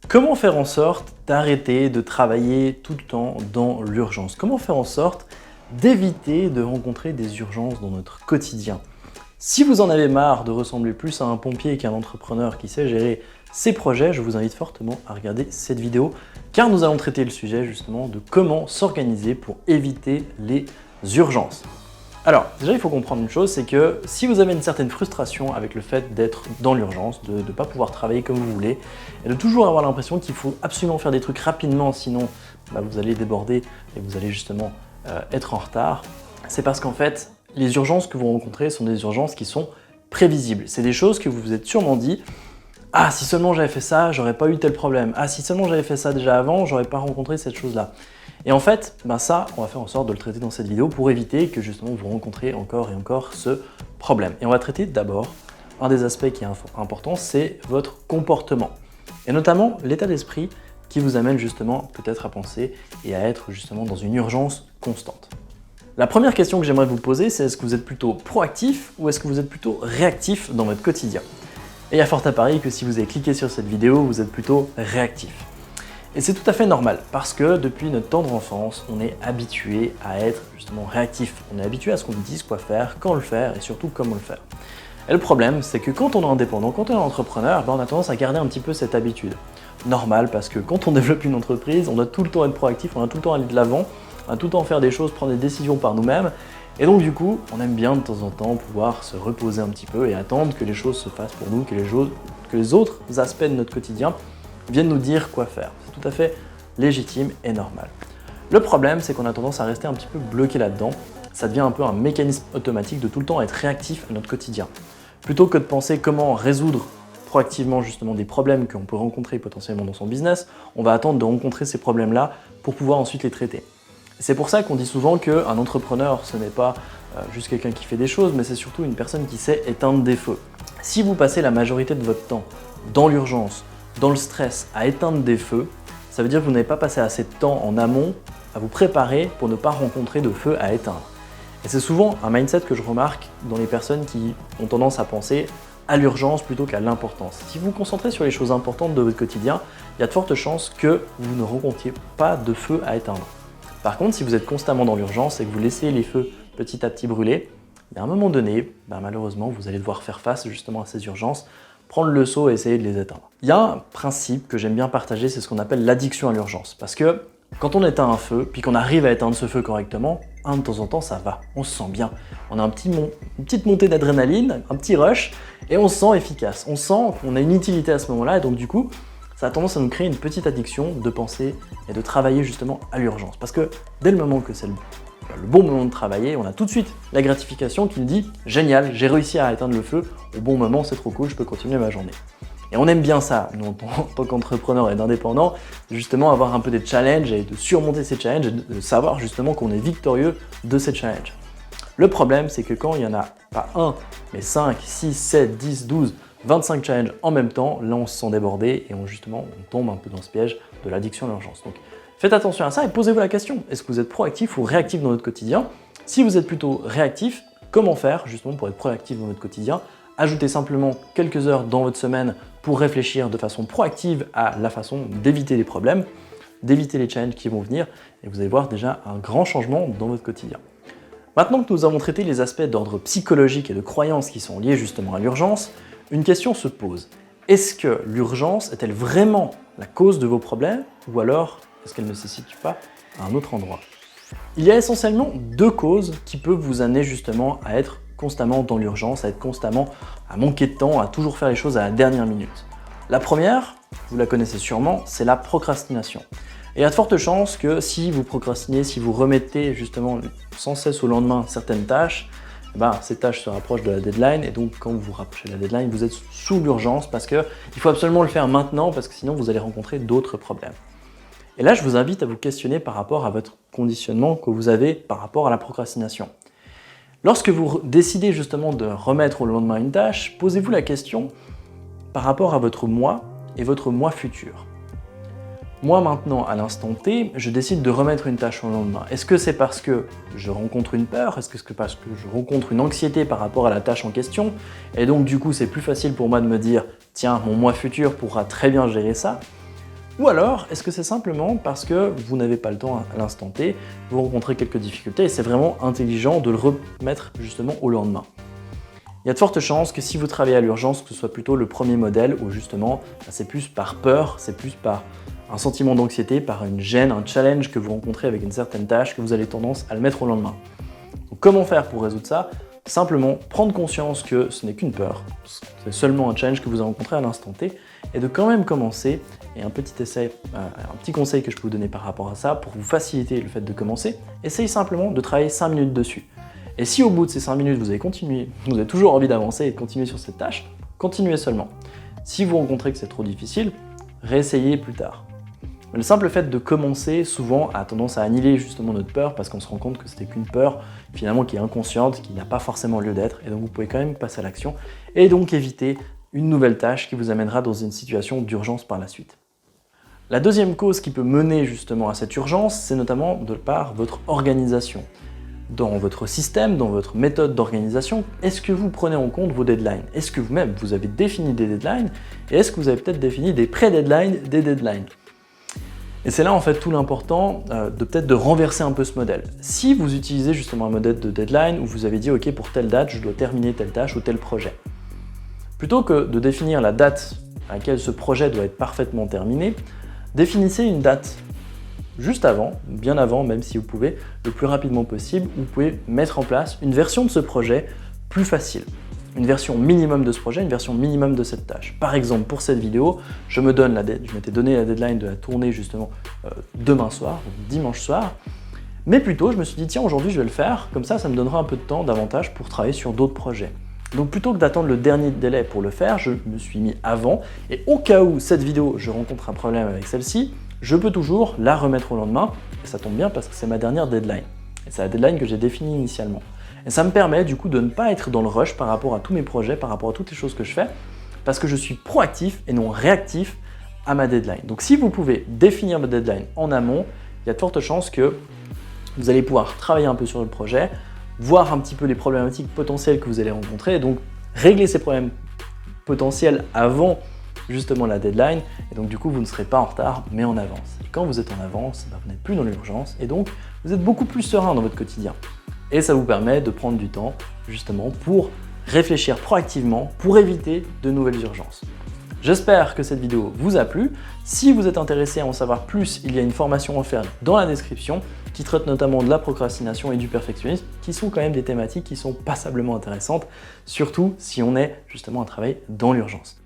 Comment faire en sorte d'arrêter de travailler tout le temps dans l'urgence? Comment faire en sorte d'éviter de rencontrer des urgences dans notre quotidien? Si vous en avez marre de ressembler plus à un pompier qu'à un entrepreneur qui sait gérer ses projets, je vous invite fortement à regarder cette vidéo car nous allons traiter le sujet justement de comment s'organiser pour éviter les urgences. Alors, déjà, il faut comprendre une chose, c'est que si vous avez une certaine frustration avec le fait d'être dans l'urgence, de ne pas pouvoir travailler comme vous voulez, et de toujours avoir l'impression qu'il faut absolument faire des trucs rapidement, sinon vous allez déborder et vous allez justement être en retard, c'est parce qu'en fait, les urgences que vous rencontrez sont des urgences qui sont prévisibles. C'est des choses que vous vous êtes sûrement dit, ah, si seulement j'avais fait ça, j'aurais pas eu tel problème. Ah, si seulement j'avais fait ça déjà avant, j'aurais pas rencontré cette chose-là. Et en fait, ça, on va faire en sorte de le traiter dans cette vidéo pour éviter que justement vous rencontrez encore et encore ce problème. Et on va traiter d'abord un des aspects qui est important, c'est votre comportement. Et notamment l'état d'esprit qui vous amène justement peut-être à penser et à être justement dans une urgence constante. La première question que j'aimerais vous poser, c'est est-ce que vous êtes plutôt proactif ou est-ce que vous êtes plutôt réactif dans votre quotidien? Et il y a fort à parier que si vous avez cliqué sur cette vidéo, vous êtes plutôt réactif. Et c'est tout à fait normal, parce que depuis notre tendre enfance, on est habitué à être justement réactif. On est habitué à ce qu'on nous dise quoi faire, quand le faire et surtout comment le faire. Et le problème, c'est que quand on est indépendant, quand on est entrepreneur, on a tendance à garder un petit peu cette habitude. Normal, parce que quand on développe une entreprise, on doit tout le temps être proactif, on doit tout le temps aller de l'avant, on doit tout le temps faire des choses, prendre des décisions par nous-mêmes. Et donc du coup, on aime bien de temps en temps pouvoir se reposer un petit peu et attendre que les choses se fassent pour nous, que les autres aspects de notre quotidien viennent nous dire quoi faire. C'est tout à fait légitime et normal. Le problème, c'est qu'on a tendance à rester un petit peu bloqué là-dedans. Ça devient un peu un mécanisme automatique de tout le temps être réactif à notre quotidien. Plutôt que de penser comment résoudre proactivement justement des problèmes qu'on peut rencontrer potentiellement dans son business, on va attendre de rencontrer ces problèmes-là pour pouvoir ensuite les traiter. C'est pour ça qu'on dit souvent qu'un entrepreneur, ce n'est pas juste quelqu'un qui fait des choses, mais c'est surtout une personne qui sait éteindre des feux. Si vous passez la majorité de votre temps dans l'urgence, dans le stress, à éteindre des feux, ça veut dire que vous n'avez pas passé assez de temps en amont à vous préparer pour ne pas rencontrer de feu à éteindre. Et c'est souvent un mindset que je remarque dans les personnes qui ont tendance à penser à l'urgence plutôt qu'à l'importance. Si vous vous concentrez sur les choses importantes de votre quotidien, il y a de fortes chances que vous ne rencontriez pas de feu à éteindre. Par contre, si vous êtes constamment dans l'urgence et que vous laissez les feux petit à petit brûler, à un moment donné, malheureusement, vous allez devoir faire face justement à ces urgences, prendre le seau et essayer de les éteindre. Il y a un principe que j'aime bien partager, c'est ce qu'on appelle l'addiction à l'urgence. Parce que quand on éteint un feu, puis qu'on arrive à éteindre ce feu correctement, de temps en temps ça va, on se sent bien. On a une petite montée d'adrénaline, un petit rush, et on se sent efficace. On sent qu'on a une utilité à ce moment-là, et donc du coup, ça a tendance à nous créer une petite addiction de penser et de travailler justement à l'urgence. Parce que dès le moment que c'est le bon moment de travailler, on a tout de suite la gratification qui nous dit « Génial, j'ai réussi à éteindre le feu, au bon moment, c'est trop cool, je peux continuer ma journée ». Et on aime bien ça, nous, en tant qu'entrepreneur et d'indépendant, justement avoir un peu des challenges et de surmonter ces challenges et de savoir justement qu'on est victorieux de ces challenges. Le problème, c'est que quand il n'y en a pas un, mais 5, 6, 7, 10, 12, 25 challenges en même temps, là on se sent débordé et on tombe un peu dans ce piège de l'addiction à l'urgence. Donc faites attention à ça et posez-vous la question, est-ce que vous êtes proactif ou réactif dans votre quotidien? Si vous êtes plutôt réactif, comment faire justement pour être proactif dans votre quotidien? Ajoutez simplement quelques heures dans votre semaine pour réfléchir de façon proactive à la façon d'éviter les problèmes, d'éviter les challenges qui vont venir et vous allez voir déjà un grand changement dans votre quotidien. Maintenant que nous avons traité les aspects d'ordre psychologique et de croyances qui sont liés justement à l'urgence, une question se pose. Est-ce que l'urgence est-elle vraiment la cause de vos problèmes ou alors est-ce qu'elle ne se situe pas à un autre endroit? Il y a essentiellement deux causes qui peuvent vous amener justement à être constamment dans l'urgence, à être constamment à manquer de temps, à toujours faire les choses à la dernière minute. La première, vous la connaissez sûrement, c'est la procrastination. Et il y a de fortes chances que si vous procrastinez, si vous remettez justement sans cesse au lendemain certaines tâches, ces tâches se rapprochent de la deadline et donc quand vous vous rapprochez de la deadline, vous êtes sous l'urgence parce qu'il faut absolument le faire maintenant parce que sinon vous allez rencontrer d'autres problèmes. Et là, je vous invite à vous questionner par rapport à votre conditionnement que vous avez par rapport à la procrastination. Lorsque vous décidez justement de remettre au lendemain une tâche, posez-vous la question par rapport à votre moi et votre moi futur. Moi maintenant, à l'instant T, je décide de remettre une tâche au lendemain. Est-ce que c'est parce que je rencontre une peur? Est-ce que c'est parce que je rencontre une anxiété par rapport à la tâche en question? Et donc du coup, c'est plus facile pour moi de me dire « Tiens, mon moi futur pourra très bien gérer ça ». Ou alors, est-ce que c'est simplement parce que vous n'avez pas le temps à l'instant T, vous rencontrez quelques difficultés et c'est vraiment intelligent de le remettre justement au lendemain. Il y a de fortes chances que si vous travaillez à l'urgence, que ce soit plutôt le premier modèle où justement c'est plus par peur, c'est plus par un sentiment d'anxiété, par une gêne, un challenge que vous rencontrez avec une certaine tâche que vous avez tendance à le mettre au lendemain. Donc, comment faire pour résoudre ça? Simplement prendre conscience que ce n'est qu'une peur, c'est seulement un challenge que vous avez rencontré à l'instant T, et de quand même commencer, et un petit conseil que je peux vous donner par rapport à ça, pour vous faciliter le fait de commencer, essayez simplement de travailler 5 minutes dessus. Et si au bout de ces 5 minutes vous avez toujours envie d'avancer et de continuer sur cette tâche, continuez seulement. Si vous rencontrez que c'est trop difficile, réessayez plus tard. Le simple fait de commencer, souvent, a tendance à annihiler justement notre peur parce qu'on se rend compte que c'était qu'une peur finalement qui est inconsciente, qui n'a pas forcément lieu d'être, et donc vous pouvez quand même passer à l'action et donc éviter une nouvelle tâche qui vous amènera dans une situation d'urgence par la suite. La deuxième cause qui peut mener justement à cette urgence, c'est notamment de par votre organisation. Dans votre système, dans votre méthode d'organisation, est-ce que vous prenez en compte vos deadlines? Est-ce que vous-même, vous avez défini des deadlines? Et est-ce que vous avez peut-être défini des pré-deadlines, des deadlines? Et c'est là en fait tout l'important de renverser un peu ce modèle. Si vous utilisez justement un modèle de deadline où vous avez dit ok, pour telle date je dois terminer telle tâche ou tel projet, plutôt que de définir la date à laquelle ce projet doit être parfaitement terminé, définissez une date juste avant, bien avant même si vous pouvez, le plus rapidement possible, où vous pouvez mettre en place une version de ce projet plus facile. Une version minimum de ce projet, une version minimum de cette tâche. Par exemple, pour cette vidéo, je m'étais donné la deadline de la tournée justement demain soir, donc dimanche soir, mais plutôt je me suis dit tiens, aujourd'hui je vais le faire, comme ça me donnera un peu de temps davantage pour travailler sur d'autres projets. Donc plutôt que d'attendre le dernier délai pour le faire, je me suis mis avant, et au cas où cette vidéo, je rencontre un problème avec celle-ci, je peux toujours la remettre au lendemain, et ça tombe bien parce que c'est ma dernière deadline. Et c'est la deadline que j'ai définie initialement. Et ça me permet du coup de ne pas être dans le rush par rapport à tous mes projets, par rapport à toutes les choses que je fais, parce que je suis proactif et non réactif à ma deadline. Donc si vous pouvez définir votre deadline en amont, il y a de fortes chances que vous allez pouvoir travailler un peu sur le projet, voir un petit peu les problématiques potentielles que vous allez rencontrer, et donc régler ces problèmes potentiels avant justement la deadline, et donc du coup vous ne serez pas en retard mais en avance. Et quand vous êtes en avance, vous n'êtes plus dans l'urgence et donc vous êtes beaucoup plus serein dans votre quotidien. Et ça vous permet de prendre du temps justement pour réfléchir proactivement pour éviter de nouvelles urgences. J'espère que cette vidéo vous a plu. Si vous êtes intéressé à en savoir plus, il y a une formation offerte dans la description qui traite notamment de la procrastination et du perfectionnisme, qui sont quand même des thématiques qui sont passablement intéressantes, surtout si on est justement à travailler dans l'urgence.